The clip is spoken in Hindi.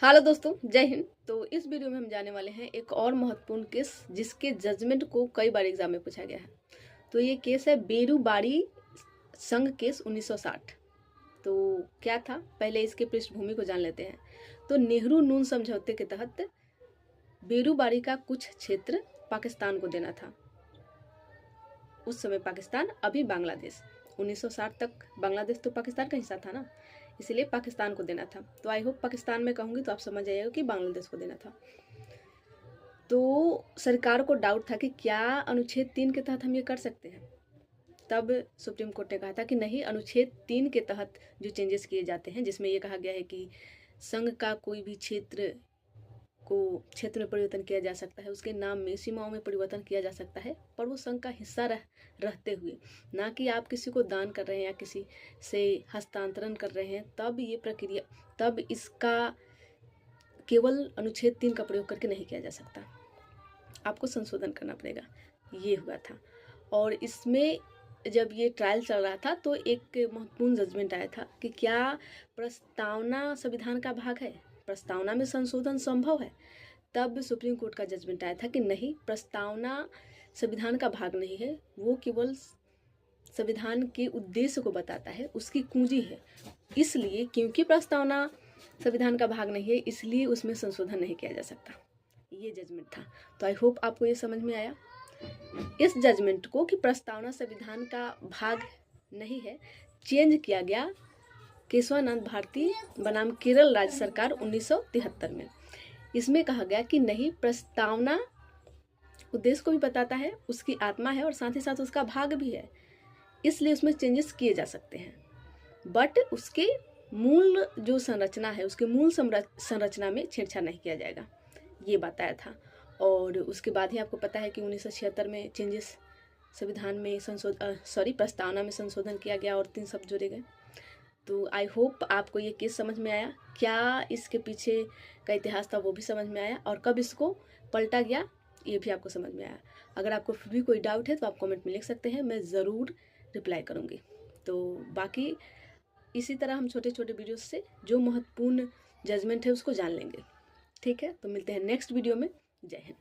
हेलो दोस्तों, जय हिंद। तो इस वीडियो में हम जाने वाले हैं एक और महत्वपूर्ण केस जिसके जजमेंट को कई बार एग्जाम में पूछा गया है। तो ये केस है बेरूबाड़ी संघ केस 1960। तो क्या था, पहले इसके पृष्ठभूमि को जान लेते हैं। तो नेहरू नून समझौते के तहत बेरूबाड़ी का कुछ क्षेत्र पाकिस्तान को देना था। उस समय पाकिस्तान, अभी बांग्लादेश। 1960 तक बांग्लादेश तो पाकिस्तान का हिस्सा था ना, इसीलिए पाकिस्तान को देना था। तो आई होप पाकिस्तान में कहूँगी तो आप समझ जाइएगा कि बांग्लादेश को देना था। तो सरकार को डाउट था कि क्या अनुच्छेद 3 के तहत हम ये कर सकते हैं। तब सुप्रीम कोर्ट ने कहा था कि नहीं, अनुच्छेद 3 के तहत जो चेंजेस किए जाते हैं, जिसमें ये कहा गया है कि संघ का कोई भी क्षेत्र में परिवर्तन किया जा सकता है, उसके नाम में, सीमाओं में परिवर्तन किया जा सकता है, पर वो संघ का हिस्सा रहते हुए, ना कि आप किसी को दान कर रहे हैं या किसी से हस्तांतरण कर रहे हैं। तब इसका केवल अनुच्छेद 3 का प्रयोग करके नहीं किया जा सकता, आपको संशोधन करना पड़ेगा। ये हुआ था। और इसमें जब ये ट्रायल चल रहा था तो एक महत्वपूर्ण जजमेंट आया था कि क्या प्रस्तावना संविधान का भाग है, प्रस्तावना में संशोधन संभव है। तब सुप्रीम कोर्ट का जजमेंट आया था कि नहीं, प्रस्तावना संविधान का भाग नहीं है, वो केवल संविधान के उद्देश्य को बताता है, उसकी कुंजी है। इसलिए क्योंकि प्रस्तावना संविधान का भाग नहीं है, इसलिए उसमें संशोधन नहीं किया जा सकता। ये जजमेंट था। तो आई होप आपको ये समझ में आया। इस जजमेंट को कि प्रस्तावना संविधान का भाग नहीं है, चेंज किया गया केशवानंद भारती बनाम केरल राज्य सरकार 1973 में। इसमें कहा गया कि नहीं, प्रस्तावना उद्देश्य को भी बताता है, उसकी आत्मा है और साथ ही साथ उसका भाग भी है, इसलिए उसमें चेंजेस किए जा सकते हैं। बट उसके मूल जो संरचना है, उसके मूल संरचना में छेड़छाड़ नहीं किया जाएगा, ये बताया था। और उसके बाद ही आपको पता है कि 1976 में चेंजेस संविधान में प्रस्तावना में संशोधन किया गया और 3 शब्द जोड़े गए। तो आई होप आपको ये केस समझ में आया, क्या इसके पीछे का इतिहास था वो भी समझ में आया, और कब इसको पलटा गया ये भी आपको समझ में आया। अगर आपको फिर भी कोई डाउट है तो आप कमेंट में लिख सकते हैं, मैं ज़रूर रिप्लाई करूँगी। तो बाकी इसी तरह हम छोटे छोटे वीडियोस से जो महत्वपूर्ण जजमेंट है उसको जान लेंगे। ठीक है, तो मिलते हैं नेक्स्ट वीडियो में। जय हिंद।